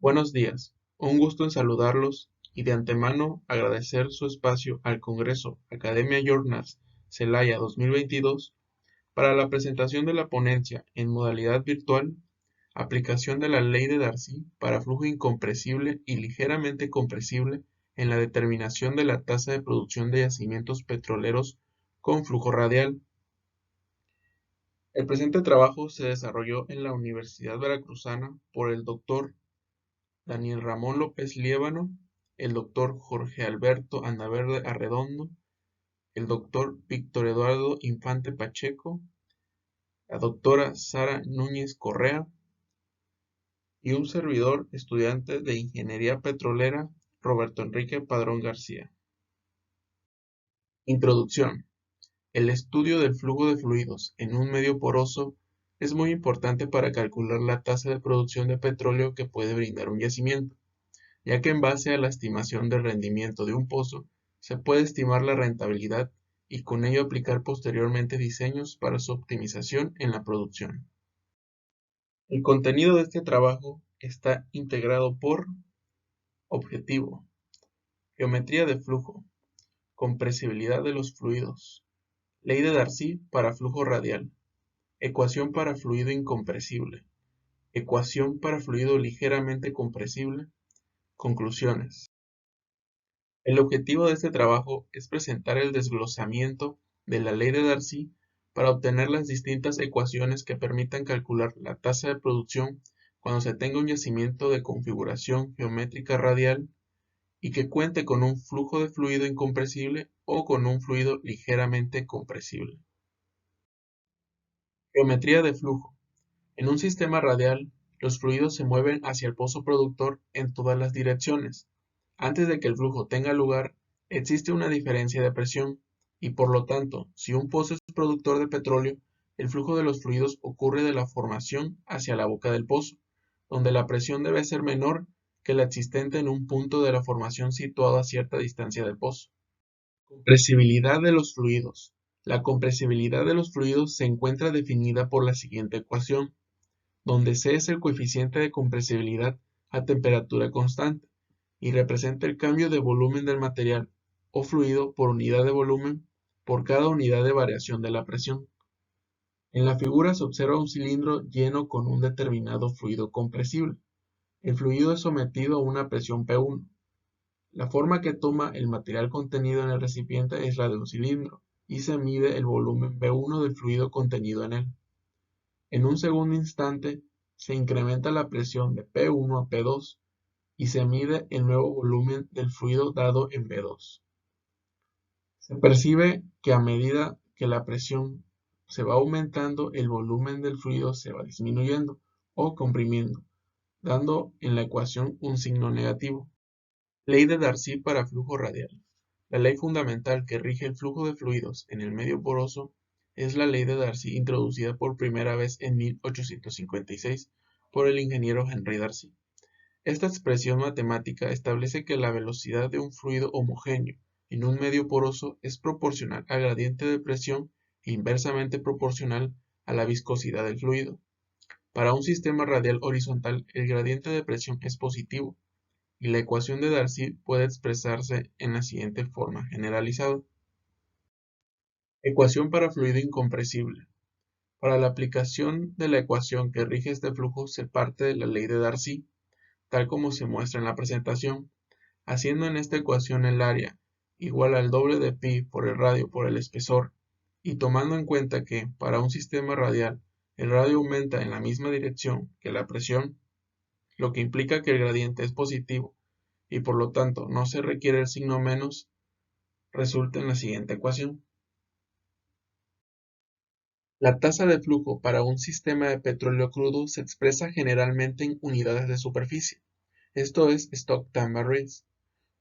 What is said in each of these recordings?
Buenos días, un gusto en saludarlos y de antemano agradecer su espacio al Congreso Academia Journals Celaya 2022 para la presentación de la ponencia en modalidad virtual, aplicación de la ley de Darcy para flujo incompresible y ligeramente compresible en la determinación de la tasa de producción de yacimientos petroleros con flujo radial. El presente trabajo se desarrolló en la Universidad Veracruzana por el Dr. Daniel Ramón López Liévano, el Dr. Jorge Alberto Andaverde Arredondo, el Dr. Víctor Eduardo Infante Pacheco, la Dra. Sara Núñez Correa y un servidor estudiante de Ingeniería Petrolera, Roberto Enrique Padrón García. Introducción. El estudio del flujo de fluidos en un medio poroso es muy importante para calcular la tasa de producción de petróleo que puede brindar un yacimiento, ya que en base a la estimación del rendimiento de un pozo se puede estimar la rentabilidad y con ello aplicar posteriormente diseños para su optimización en la producción. El contenido de este trabajo está integrado por objetivo, geometría de flujo, compresibilidad de los fluidos, ley de Darcy para flujo radial, ecuación para fluido incompresible, ecuación para fluido ligeramente compresible, conclusiones. El objetivo de este trabajo es presentar el desglosamiento de la ley de Darcy para obtener las distintas ecuaciones que permitan calcular la tasa de producción cuando se tenga un yacimiento de configuración geométrica radial y que cuente con un flujo de fluido incompresible o con un fluido ligeramente compresible. Geometría de flujo. En un sistema radial, los fluidos se mueven hacia el pozo productor en todas las direcciones. Antes de que el flujo tenga lugar, existe una diferencia de presión, y por lo tanto, si un pozo es productor de petróleo, el flujo de los fluidos ocurre de la formación hacia la boca del pozo, donde la presión debe ser menor que la existente en un punto de la formación situado a cierta distancia del pozo. Compresibilidad de los fluidos. La compresibilidad de los fluidos se encuentra definida por la siguiente ecuación, donde C es el coeficiente de compresibilidad a temperatura constante y representa el cambio de volumen del material o fluido por unidad de volumen por cada unidad de variación de la presión. En la figura se observa un cilindro lleno con un determinado fluido compresible. El fluido es sometido a una presión P1. La forma que toma el material contenido en el recipiente es la de un cilindro y se mide el volumen V1 del fluido contenido en él. En un segundo instante se incrementa la presión de P1 a P2 y se mide el nuevo volumen del fluido dado en V2. Se percibe que a medida que la presión se va aumentando, el volumen del fluido se va disminuyendo o comprimiendo, dando en la ecuación un signo negativo. Ley de Darcy para flujo radial. La ley fundamental que rige el flujo de fluidos en el medio poroso es la ley de Darcy introducida por primera vez en 1856 por el ingeniero Henry Darcy. Esta expresión matemática establece que la velocidad de un fluido homogéneo en un medio poroso es proporcional al gradiente de presión e inversamente proporcional a la viscosidad del fluido. Para un sistema radial horizontal, el gradiente de presión es positivo, y la ecuación de Darcy puede expresarse en la siguiente forma generalizada. Ecuación para fluido incompresible. Para la aplicación de la ecuación que rige este flujo se parte de la ley de Darcy, tal como se muestra en la presentación, haciendo en esta ecuación el área igual al doble de pi por el radio por el espesor, y tomando en cuenta que, para un sistema radial, el radio aumenta en la misma dirección que la presión, lo que implica que el gradiente es positivo, y por lo tanto no se requiere el signo menos, resulta en la siguiente ecuación. La tasa de flujo para un sistema de petróleo crudo se expresa generalmente en unidades de superficie, esto es Stock-Time Barrels,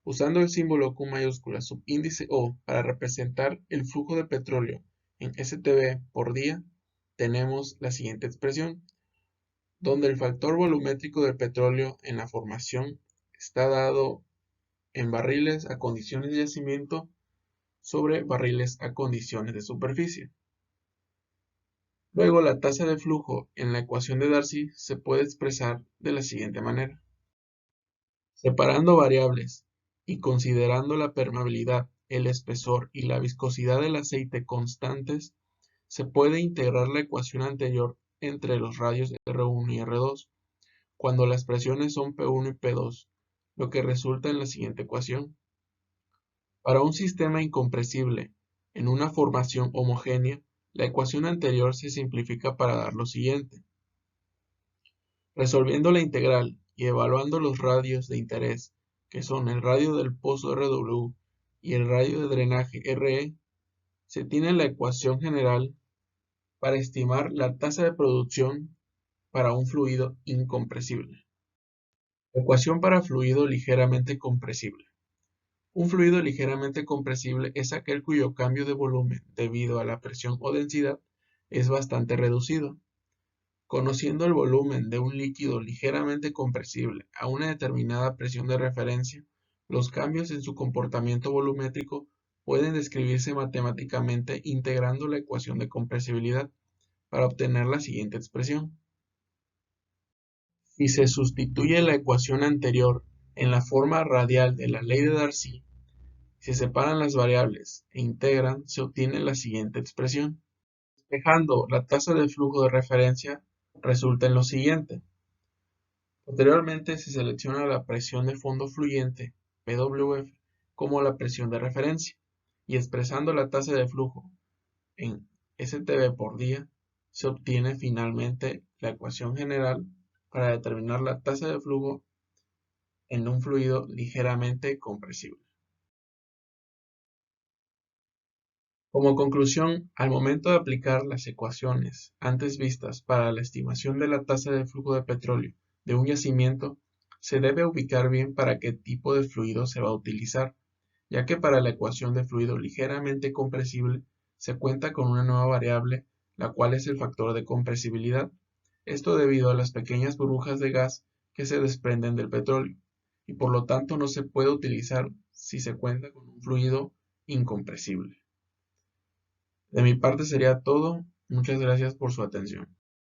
usando el símbolo Q mayúscula subíndice O para representar el flujo de petróleo en STB por día. Tenemos la siguiente expresión, donde el factor volumétrico del petróleo en la formación está dado en barriles a condiciones de yacimiento sobre barriles a condiciones de superficie. Luego, la tasa de flujo en la ecuación de Darcy se puede expresar de la siguiente manera. Separando variables y considerando la permeabilidad, el espesor y la viscosidad del aceite constantes, se puede integrar la ecuación anterior entre los radios R1 y R2, cuando las presiones son P1 y P2, lo que resulta en la siguiente ecuación. Para un sistema incompresible en una formación homogénea, la ecuación anterior se simplifica para dar lo siguiente. Resolviendo la integral y evaluando los radios de interés, que son el radio del pozo RW y el radio de drenaje RE, se tiene la ecuación general para estimar la tasa de producción para un fluido incompresible. Ecuación para fluido ligeramente compresible. Un fluido ligeramente compresible es aquel cuyo cambio de volumen debido a la presión o densidad es bastante reducido. Conociendo el volumen de un líquido ligeramente compresible a una determinada presión de referencia, los cambios en su comportamiento volumétrico pueden describirse matemáticamente integrando la ecuación de compresibilidad para obtener la siguiente expresión. Si se sustituye la ecuación anterior en la forma radial de la ley de Darcy, se separan las variables e integran, se obtiene la siguiente expresión. Despejando la tasa de flujo de referencia, resulta en lo siguiente. Posteriormente se selecciona la presión de fondo fluyente, PWF, como la presión de referencia, y expresando la tasa de flujo en STB por día, se obtiene finalmente la ecuación general para determinar la tasa de flujo en un fluido ligeramente compresible. Como conclusión, al momento de aplicar las ecuaciones antes vistas para la estimación de la tasa de flujo de petróleo de un yacimiento, se debe ubicar bien para qué tipo de fluido se va a utilizar, ya que para la ecuación de fluido ligeramente compresible se cuenta con una nueva variable, la cual es el factor de compresibilidad. Esto debido a las pequeñas burbujas de gas que se desprenden del petróleo, y por lo tanto no se puede utilizar si se cuenta con un fluido incompresible. De mi parte sería todo. Muchas gracias por su atención.